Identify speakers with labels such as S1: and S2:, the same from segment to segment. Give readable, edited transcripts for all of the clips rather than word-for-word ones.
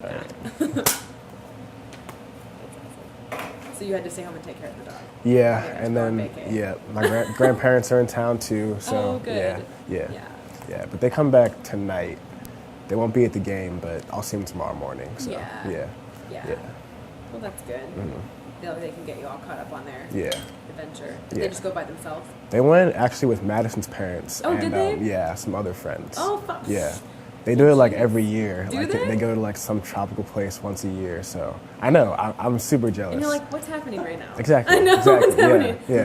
S1: So you had to stay home and take care of the dog.
S2: Yeah,
S1: Okay,
S2: and then
S1: vacay.
S2: my grandparents are in town too. So
S1: Oh, good.
S2: yeah. But they come back tonight. They won't be at the game, but I'll see them tomorrow morning. So
S1: Yeah.
S2: yeah.
S1: Well, that's good. They can get you all caught up on their adventure. Did
S2: Yeah.
S1: they just go by themselves?
S2: They went actually with Madison's parents.
S1: Oh,
S2: and,
S1: did they?
S2: Yeah, some other friends.
S1: Oh, fun.
S2: Yeah. They do it like every year.
S1: Do
S2: like
S1: they?
S2: they go to like some tropical place once a year. So I know I'm super jealous.
S1: And you're like, what's happening right now?
S2: Exactly.
S1: I know
S2: exactly.
S1: what's happening.
S2: Yeah.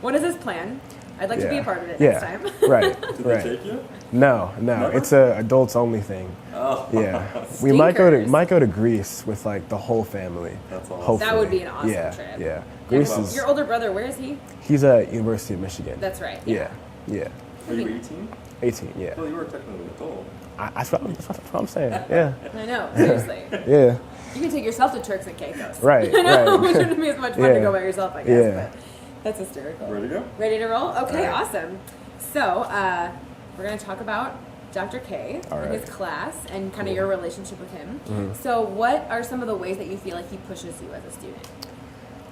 S1: What is this plan? I'd like to be a part of it next time.
S2: Right.
S3: Did
S2: right.
S3: they take you?
S2: No, it's a adults only thing.
S3: Oh.
S2: Yeah, we might go
S1: Stinkers.
S2: to Greece with like the whole family.
S3: That's awesome.
S2: Hopefully.
S1: That would be an awesome
S2: yeah,
S1: trip.
S2: Yeah, Greece
S3: Well,
S2: is.
S1: Your older brother, where is he?
S2: He's at University of Michigan.
S1: That's right.
S2: Yeah, yeah.
S3: Are you 18?
S2: 18. Yeah.
S3: Well, you were technically an adult.
S2: That's what I'm saying. Yeah,
S1: I know, seriously.
S2: yeah.
S1: You can take yourself to Turks and Caicos.
S2: Right,
S1: I know,
S2: right.
S1: it shouldn't be as much fun to
S2: Yeah.
S1: go by yourself, I guess.
S2: Yeah.
S1: But that's hysterical.
S3: Ready to go?
S1: Ready to roll? Okay,
S2: All right.
S1: awesome. So, we're going to talk about Dr. K
S2: All
S1: and
S2: right.
S1: his class and kind of your relationship with him. So, what are some of the ways that you feel like he pushes you as a student?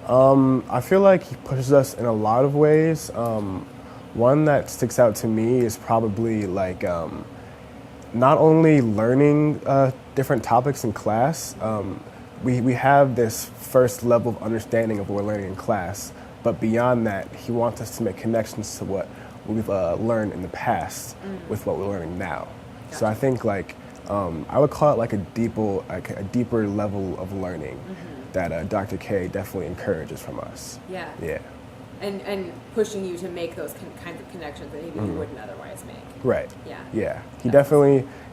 S2: I feel like he pushes us in a lot of ways. One that sticks out to me is probably like not only learning different topics in class. We have this first level of understanding of what we're learning in class, but beyond that, he wants us to make connections to what we've learned in the past with what we're learning now. So I think like I would call it like a deeper level of learning that Dr. K definitely encourages from us.
S1: Yeah.
S2: Yeah.
S1: And pushing you to make those kinds of connections that maybe you wouldn't otherwise make.
S2: Right.
S1: Yeah.
S2: Yeah.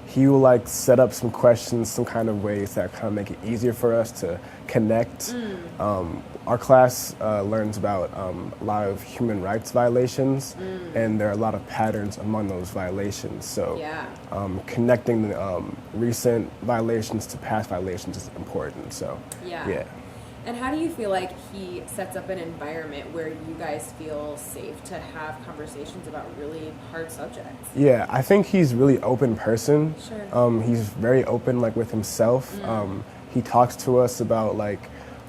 S2: He will like set up some questions, some kind of ways that kind of make it easier for us to connect. Our class learns about a lot of human rights violations, and there are a lot of patterns among those violations. So
S1: Yeah.
S2: connecting recent violations to past violations is important. So
S1: Yeah. And how do you feel like he sets up an environment where you guys feel safe to have conversations about really hard subjects?
S2: Yeah, I think he's a really open person.
S1: Sure.
S2: He's very open, like with himself. He talks to us about like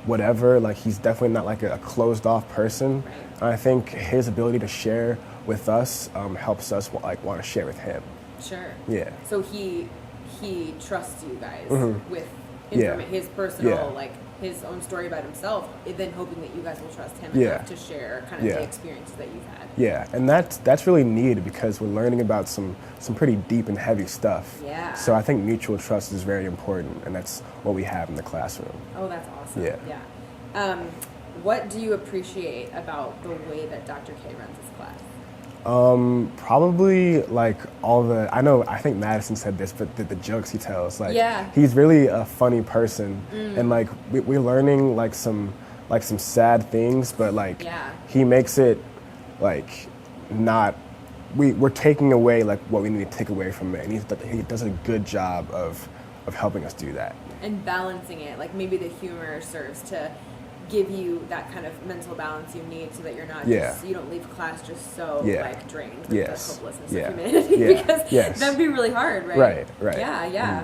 S2: whatever. Like he's definitely not like a closed off person.
S1: Right.
S2: And I think his ability to share with us helps us like want to share with him.
S1: Sure.
S2: Yeah.
S1: So he trusts you guys with
S2: Yeah.
S1: his personal
S2: Yeah.
S1: like his own story about himself, and then hoping that you guys will trust him
S2: Yeah.
S1: enough to share kind of
S2: Yeah.
S1: the experiences that you've had.
S2: Yeah, and that's really needed because we're learning about some pretty deep and heavy stuff.
S1: Yeah.
S2: So I think mutual trust is very important, and that's what we have in the classroom.
S1: Oh, that's awesome.
S2: Yeah.
S1: Yeah. What do you appreciate about the way that Dr. K runs his class?
S2: Probably like I think Madison said this, but the jokes he tells, like
S1: Yeah.
S2: he's really a funny person, and like we're learning like some sad things, but like
S1: Yeah.
S2: he makes it like not we're taking away like what we need to take away from it, and he does a good job of helping us do that.
S1: And balancing it, like maybe the humor serves to give you that kind of mental balance you need so that you're not
S2: Yeah.
S1: just, you don't leave class just so
S2: Yeah.
S1: like drained with
S2: Yes.
S1: the hopelessness
S2: Yeah.
S1: of humanity
S2: Yeah.
S1: because
S2: Yes.
S1: that'd be really hard, right?
S2: Right, right.
S1: Yeah.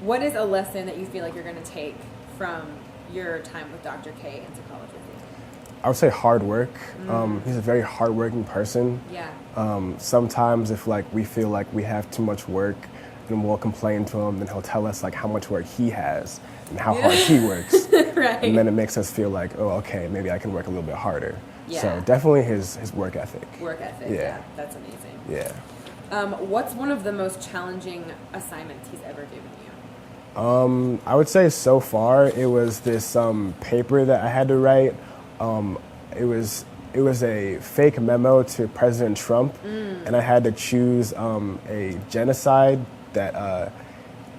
S1: What is a lesson that you feel like you're going to take from your time with Dr. K in psychology?
S2: I would say hard work. He's a very hardworking person.
S1: Yeah.
S2: Sometimes if like we feel like we have too much work, then we'll complain to him, then he'll tell us like how much work he has and how hard he works.
S1: Right.
S2: And then it makes us feel like, oh, okay, maybe I can work a little bit harder.
S1: Yeah.
S2: So definitely his work ethic.
S1: Work ethic.
S2: Yeah.
S1: Yeah. That's amazing.
S2: Yeah.
S1: What's one of the most challenging assignments he's ever given you?
S2: I would say so far it was this paper that I had to write. It was a fake memo to President Trump, and I had to choose a genocide that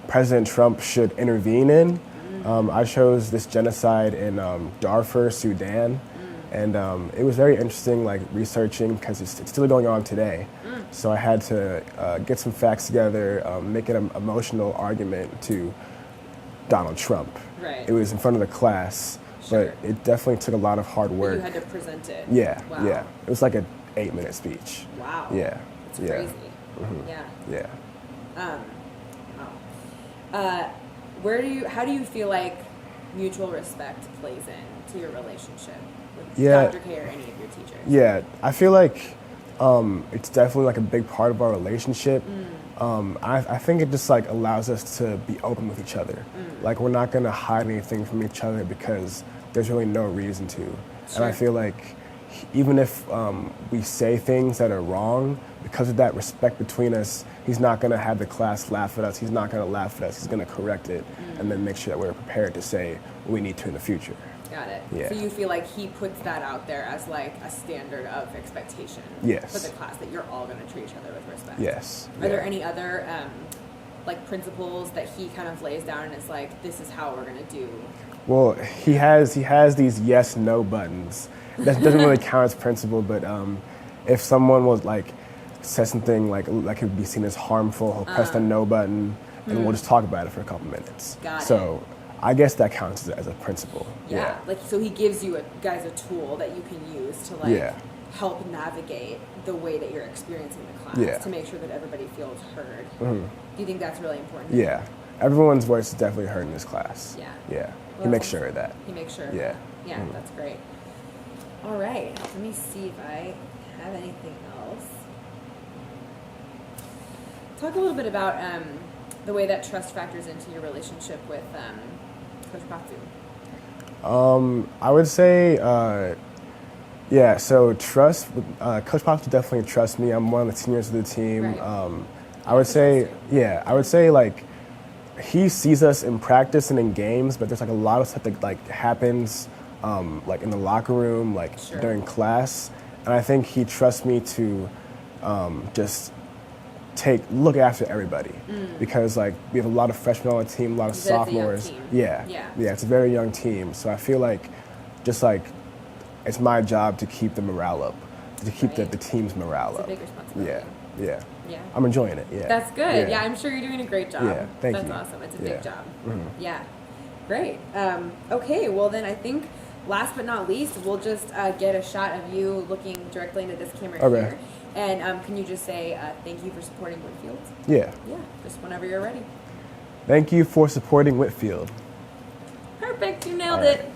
S2: President Trump should intervene in. I chose this genocide in Darfur, Sudan, and it was very interesting, like researching because it's still going on today. So I had to get some facts together, make an emotional argument to Donald Trump.
S1: Right.
S2: It was in front of the class,
S1: Sure.
S2: but it definitely took a lot of hard
S1: You
S2: work.
S1: had to present it.
S2: Yeah,
S1: Wow.
S2: yeah. It was like an 8-minute speech.
S1: Wow.
S2: Yeah,
S1: It's
S2: yeah,
S1: crazy. Yeah.
S2: yeah.
S1: Wow. How do you feel like mutual respect plays into your relationship with
S2: Yeah.
S1: Dr. K or any of your teachers?
S2: Yeah, I feel like it's definitely like a big part of our relationship. I think it just like allows us to be open with each other. Like we're not gonna hide anything from each other because there's really no reason to. And I
S1: Sure.
S2: feel like even if we say things that are wrong, because of that respect between us, he's not gonna have the class laugh at us. He's not gonna laugh at us. He's gonna correct it and then make sure that we're prepared to say what we need to in the future.
S1: Got it.
S2: Yeah.
S1: So you feel like he puts that out there as like a standard of expectation
S2: Yes.
S1: for the class, that you're all going to treat each other with respect.
S2: Yes.
S1: Are there
S2: Yeah.
S1: any other like principles that he kind of lays down and is like, this is how we're going to do?
S2: Well, he has these yes no buttons. That doesn't really count as principle, but if someone was like says something like it would be seen as harmful, he'll press the no button, and we'll just talk about it for a couple minutes.
S1: Got it.
S2: So I guess that counts as a principle.
S1: Yeah. Like, so he gives you guys a tool that you can use to like
S2: Yeah.
S1: help navigate the way that you're experiencing the class
S2: Yeah.
S1: to make sure that everybody feels heard. Do you think that's really important?
S2: Yeah. Everyone's voice is definitely heard in this class.
S1: Yeah.
S2: Yeah.
S1: Well,
S2: He makes
S1: that's
S2: sure of that.
S1: He makes sure.
S2: Yeah.
S1: Yeah, that's great. All right. Let me see if I have anything else. Talk a little bit about the way that trust factors into your relationship with Coach Patsu.
S2: I would say, yeah, so trust, Coach Pops definitely trusts me. I'm one of the seniors of the team.
S1: Right.
S2: I would say,
S1: trust
S2: yeah, I would say like he sees us in practice and in games, but there's like a lot of stuff that like happens like in the locker room, like
S1: Sure.
S2: during class. And I think he trusts me to just look after everybody because like we have a lot of freshmen on the team, a lot of
S1: You said it's a young
S2: sophomores.
S1: team.
S2: Yeah.
S1: Yeah.
S2: Yeah, it's a very young team. So I feel like just like it's my job to keep the morale up, to keep
S1: Right.
S2: the team's morale
S1: It's a
S2: up.
S1: big responsibility.
S2: Yeah. Yeah.
S1: Yeah.
S2: I'm enjoying it. Yeah.
S1: That's good. Yeah. I'm sure you're doing a great job.
S2: Yeah, thank
S1: That's
S2: you.
S1: awesome. It's a
S2: Yeah.
S1: big job. Yeah. Great. Okay, well then I think last but not least, we'll just get a shot of you looking directly into this camera
S2: Okay.
S1: here. And can you just say thank you for supporting Whitfield?
S2: Yeah.
S1: Yeah, just whenever you're ready.
S2: Thank you for supporting Whitfield.
S1: Perfect, you nailed
S2: All right.
S1: it.